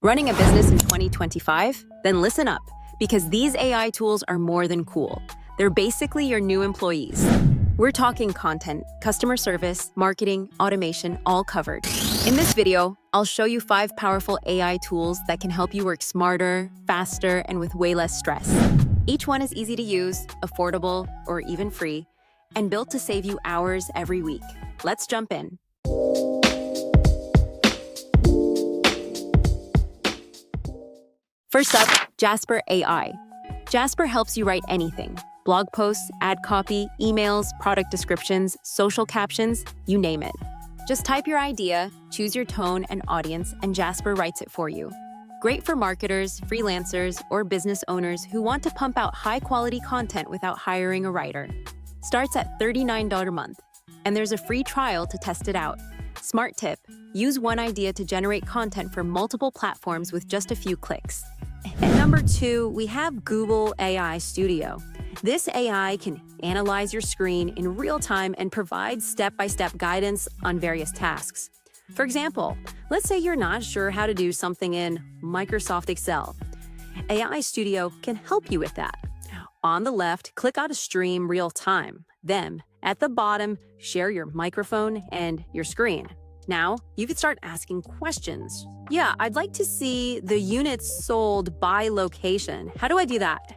Running a business in 2025? Then listen up, because these AI tools are more than cool. They're basically your new employees. We're talking content, customer service, marketing, automation, all covered. In this video, I'll show you 5 powerful AI tools that can help you work smarter, faster, and with way less stress. Each one is easy to use, affordable, or even free, and built to save you hours every week. Let's jump in. First up, Jasper AI. Jasper helps you write anything. Blog posts, ad copy, emails, product descriptions, social captions, you name it. Just type your idea, choose your tone and audience, and Jasper writes it for you. Great for marketers, freelancers, or business owners who want to pump out high-quality content without hiring a writer. Starts at $39 a month, and there's a free trial to test it out. Smart tip: use one idea to generate content for multiple platforms with just a few clicks. And number 2, we have Google AI Studio. This AI can analyze your screen in real time and provide step-by-step guidance on various tasks. For example, let's say you're not sure how to do something in Microsoft Excel. AI Studio can help you with that. On the left, click on Stream Real Time. Then, at the bottom, share your microphone and your screen. Now, you can start asking questions. Yeah, I'd like to see the units sold by location. How do I do that?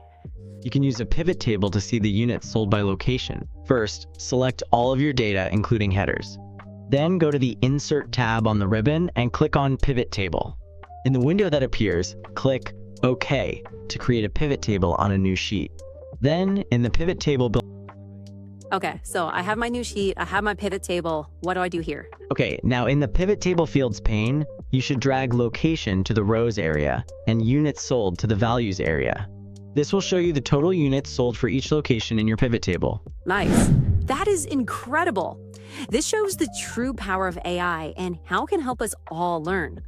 You can use a pivot table to see the units sold by location. First, select all of your data, including headers. Then go to the Insert tab on the ribbon and click on Pivot Table. In the window that appears, click OK to create a pivot table on a new sheet. Then, in the pivot table Okay, so I have my new sheet, I have my pivot table. What do I do here? Okay, now in the Pivot Table Fields pane, you should drag Location to the Rows area and Units Sold to the Values area. This will show you the total units sold for each location in your pivot table. Nice. That is incredible. This shows the true power of AI and how it can help us all learn.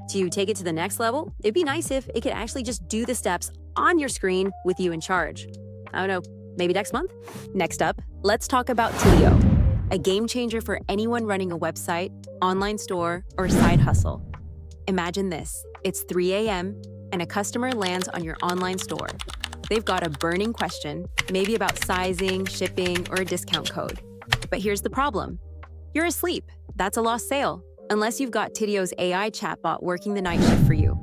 To take it to the next level, it'd be nice if it could actually just do the steps on your screen with you in charge. I don't know, maybe next month? Next up, let's talk about Tidio, a game changer for anyone running a website, online store, or side hustle. Imagine this: it's 3 a.m. and a customer lands on your online store. They've got a burning question, maybe about sizing, shipping, or a discount code. But here's the problem. You're asleep. That's a lost sale, unless you've got Tidio's AI chatbot working the night shift for you.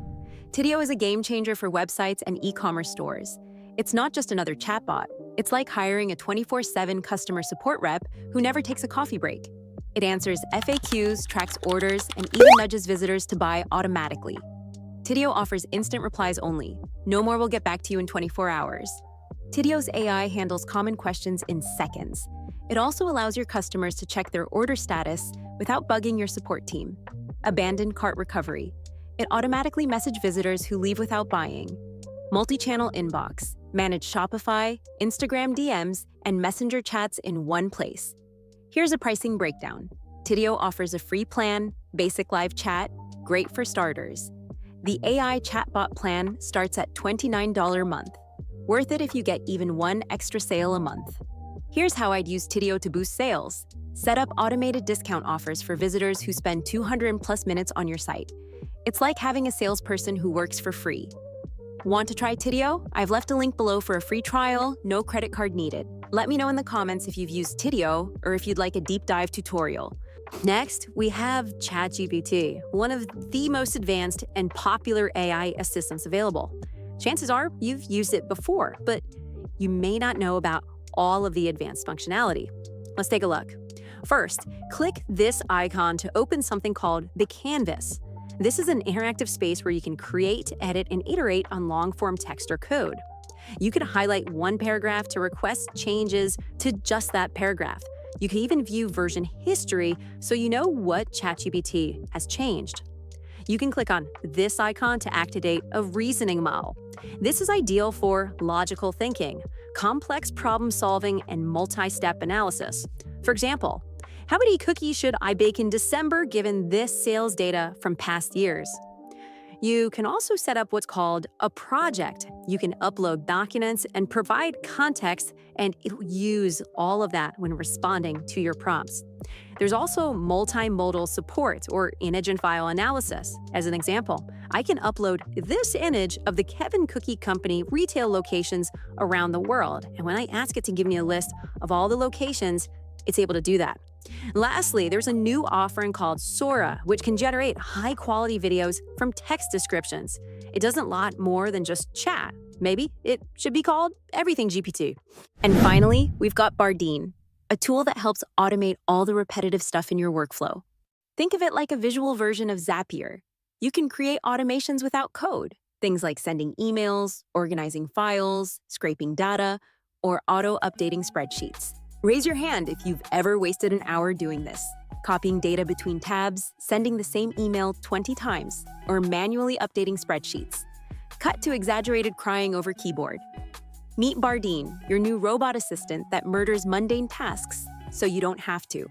Tidio is a game changer for websites and e-commerce stores. It's not just another chatbot. It's like hiring a 24/7 customer support rep who never takes a coffee break. It answers FAQs, tracks orders, and even nudges visitors to buy automatically. Tidio offers instant replies only. No more "will get back to you in 24 hours. Tidio's AI handles common questions in seconds. It also allows your customers to check their order status without bugging your support team. Abandoned cart recovery. It automatically messages visitors who leave without buying. Multi-channel inbox. Manage Shopify, Instagram DMs, and Messenger chats in one place. Here's a pricing breakdown. Tidio offers a free plan, basic live chat, great for starters. The AI chatbot plan starts at $29 a month. Worth it if you get even one extra sale a month. Here's how I'd use Tidio to boost sales. Set up automated discount offers for visitors who spend 200+ minutes on your site. It's like having a salesperson who works for free. Want to try Tidio? I've left a link below for a free trial, no credit card needed. Let me know in the comments if you've used Tidio or if you'd like a deep dive tutorial. Next, we have ChatGPT, one of the most advanced and popular AI assistants available. Chances are you've used it before, but you may not know about all of the advanced functionality. Let's take a look. First, click this icon to open something called the Canvas. This is an interactive space where you can create, edit, and iterate on long-form text or code. You can highlight one paragraph to request changes to just that paragraph. You can even view version history so you know what ChatGPT has changed. You can click on this icon to activate a reasoning model. This is ideal for logical thinking, complex problem-solving, and multi-step analysis. For example, how many cookies should I bake in December given this sales data from past years? You can also set up what's called a project. You can upload documents and provide context, and it'll use all of that when responding to your prompts. There's also multimodal support or image and file analysis. As an example, I can upload this image of the Kevin Cookie Company retail locations around the world. And when I ask it to give me a list of all the locations, it's able to do that. Lastly, there's a new offering called Sora, which can generate high-quality videos from text descriptions. It doesn't lot more than just chat. Maybe it should be called Everything GPT. And finally, we've got Bardeen, a tool that helps automate all the repetitive stuff in your workflow. Think of it like a visual version of Zapier. You can create automations without code, things like sending emails, organizing files, scraping data, or auto-updating spreadsheets. Raise your hand if you've ever wasted an hour doing this, copying data between tabs, sending the same email 20 times, or manually updating spreadsheets. Cut to exaggerated crying over keyboard. Meet Bardeen, your new robot assistant that murders mundane tasks so you don't have to.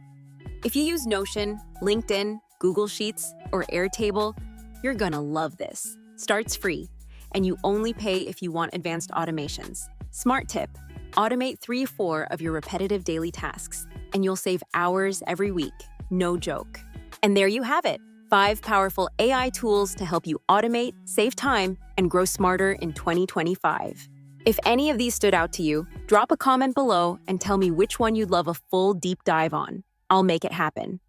If you use Notion, LinkedIn, Google Sheets, or Airtable, you're gonna love this. Starts free, and you only pay if you want advanced automations. Smart tip: automate 3-4 of your repetitive daily tasks, and you'll save hours every week. No joke. And there you have it, 5 powerful AI tools to help you automate, save time, and grow smarter in 2025. If any of these stood out to you, drop a comment below and tell me which one you'd love a full deep dive on. I'll make it happen.